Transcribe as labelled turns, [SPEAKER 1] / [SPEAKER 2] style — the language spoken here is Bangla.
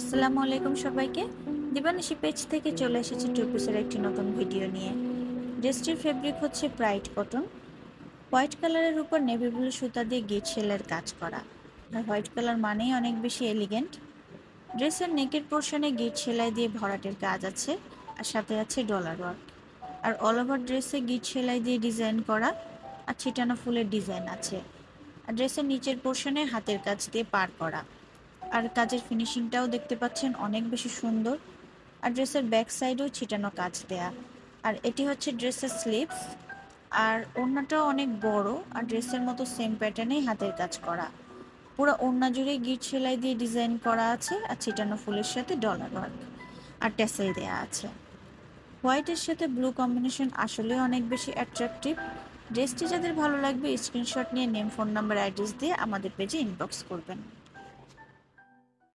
[SPEAKER 1] আসসালামু আলাইকুম সবাইকে। দিবানিশি পেজ থেকে চলে এসেছে টু পিসের একটি নতুন ভিডিও নিয়ে। ড্রেসটির ফেব্রিক হচ্ছে ব্রাইট কটন। হোয়াইট কালারের উপর নেভি ব্লু সুতা দিয়ে গিট সেলের কাজ করা। আর হোয়াইট কালার মানেই অনেক বেশি এলিগেন্ট। ড্রেসের নেকের পোর্শনে গিট সেলাই দিয়ে ভরাটের কাজ আছে, আর সাথে আছে ডলার ওয়ার্ক। আর অল ওভার ড্রেসে গিট সেলাই দিয়ে ডিজাইন করা আর ছিটানো ফুলের ডিজাইন আছে। আর ড্রেসের নিচের পোর্শনে হাতের কাজ দিয়ে পার করা। আর কাজের ফিনিশিংটাও দেখতে পাচ্ছেন অনেক বেশি সুন্দর। আর ড্রেসের ব্যাক সাইডেও ছিটানো কাজ দেয়া। আর এটি হচ্ছে ড্রেসের স্লিভস। আর ওড়নাটাও অনেক বড়, আর ড্রেসের মতো সেম প্যাটার্নেই হাতের কাজ করা। পুরো ওড়না জুড়ে গিট সেলাই দিয়ে ডিজাইন করা আছে, আর ছিটানো ফুলের সাথে ডলার ওয়ার্ক আর ট্যাসেল দেয়া আছে। হোয়াইটের সাথে ব্লু কম্বিনেশন আসলে অনেক বেশি অ্যাট্রাকটিভ। ড্রেসটি যাদের ভালো লাগবে স্ক্রিনশট নিয়ে নেম, ফোন নাম্বার, অ্যাড্রেস দিয়ে আমাদের পেজে ইনবক্স করবেন।